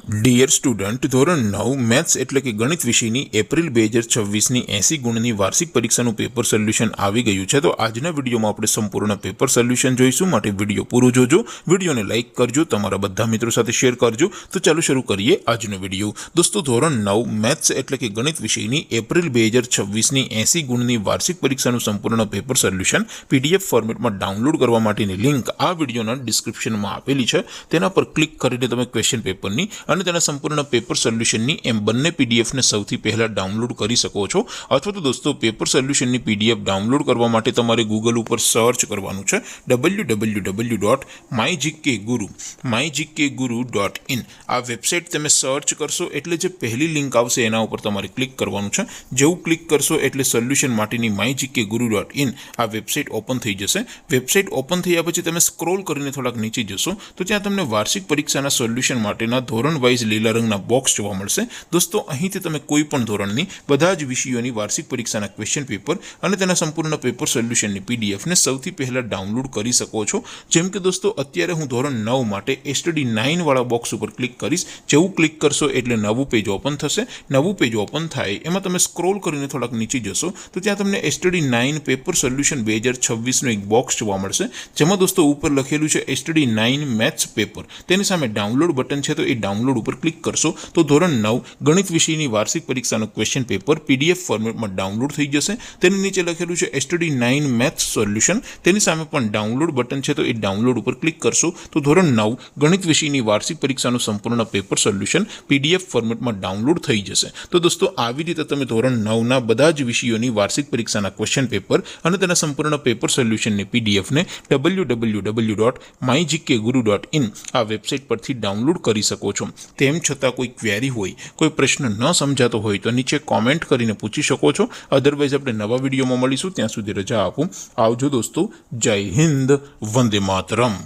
Dear student, ધોરણ 9 maths એટલે કે ગણિત વિષયની એપ્રિલ 2026ની 80 ગુણની વાર્ષિક પરીક્ષાનું પેપર સોલ્યુશન આવી ગયું છે। તો આજના વિડીયોમાં આપણે સંપૂર્ણ પેપર સોલ્યુશન જોઈશું, માટે વિડીયો પૂરો જોજો, વિડીયોને લાઇક કરજો, તમારા બધા મિત્રો સાથે શેર કરજો। તો ચાલો શરૂ કરીએ આજનો વિડીયો। દોસ્તો, ધોરણ 9 મેથ્સ એટલે કે ગણિત વિષયની એપ્રિલ 2026ની 80 ગુણની વાર્ષિક પરીક્ષાનું સંપૂર્ણ પેપર સોલ્યુશન પીડીએફ ફોર્મેટમાં ડાઉનલોડ કરવા માટેની લિંક આ વિડીયોના ડિસ્ક્રિપ્શનમાં આપેલી છે। તેના પર ક્લિક કરીને તમે ક્વેશ્ચન પેપરની અને તેના સંપૂર્ણ પેપર સોલ્યુશનની એમ બંને પીડીએફને સૌથી પહેલા ડાઉનલોડ કરી શકો છો। અથવા તો દોસ્તો, પેપર સોલ્યુશનની પીડીએફ ડાઉનલોડ કરવા માટે તમારે ગૂગલ ઉપર સર્ચ કરવાનું છે www.mygkguru.in। આ વેબસાઇટ તમે સર્ચ કરશો એટલે જે પહેલી લિંક આવશે એના ઉપર તમારે ક્લિક કરવાનું છે। જેવું ક્લિક કરશો એટલે સોલ્યુશન માટેની mygkguru.in આ વેબસાઇટ ઓપન થઈ જશે। વેબસાઇટ ઓપન થયા પછી તમે સ્ક્રોલ કરીને થોડાક નીચે જશો તો ત્યાં તમને વાર્ષિક પરીક્ષાના સોલ્યુશન માટેના ધોરણ વાઇઝ લીલા રંગના બોક્સ જોવા મળશે। દોસ્તો, અહીંથી તમે કોઈ પણ ધોરણની બધા જ વિષયોની વાર્ષિક પરીક્ષાના ક્વેશ્ચન પેપર અને તેના સંપૂર્ણ પેપર સોલ્યુશનની પીડીએફને સૌથી પહેલા ડાઉનલોડ કરી શકો છો। જેમ કે દોસ્તો, અત્યારે હું ધોરણ 9 માટે એસટીડી 9 વાળા બોક્સ ઉપર ક્લિક કરીશ। જેવું ક્લિક કરશો એટલે નવું પેજ ઓપન થશે। નવું પેજ ઓપન થાય એમાં તમે સ્ક્રોલ કરીને થોડાક નીચે જશો તો ત્યાં તમને એસટીડી 9 પેપર સોલ્યુશન 2026નો એક બોક્સ જોવા મળશે, જેમાં દોસ્તો ઉપર લખેલું છે એસટીડી 9 મેથ્સ પેપર। તેની સામે ડાઉનલોડ બટન છે, તો એ ડાઉનલોડ ઉપર ક્લિક કરશો તો ધોરણ 9 ગણિત વિષયની વાર્ષિક પરીક્ષાનું ક્વેશ્ચન પેપર પીડીએફ ફોર્મેટમાં ડાઉનલોડ થઈ જશે। તેની નીચે લખેલું છે એસટીડી 9 મેથ્સ સોલ્યુશન, તેની સામે પણ ડાઉનલોડ બટન છે, તો એ ડાઉનલોડ ઉપર ક્લિક કરશો તો ધોરણ 9 ગણિત વિષયની વાર્ષિક પરીક્ષાનું સંપૂર્ણ પેપર સોલ્યુશન પીડીએફ ફોર્મેટમાં ડાઉનલોડ થઈ જશે। તો દોસ્તો, આવી રીતે તમે ધોરણ 9ના બધા જ વિષયોની વાર્ષિક પરીક્ષાના ક્વેશ્ચન પેપર અને તેના સંપૂર્ણ પેપર સોલ્યુશનની પીડીએફને www.mygkguru.in આ વેબસાઇટ પરથી ડાઉનલોડ કરી શકો છો। તેમ છતાં કોઈ ક્વેરી હોય, કોઈ પ્રશ્ન ન સમજાતો હોય તો નીચે કોમેન્ટ કરીને પૂછી શકો છો। અધરવાઇઝ આપણે નવા વિડીયોમાં મળીશું, ત્યાં સુધી રજા આપું। આવજો દોસ્તો, જય હિન્દ, વંદે માતરમ।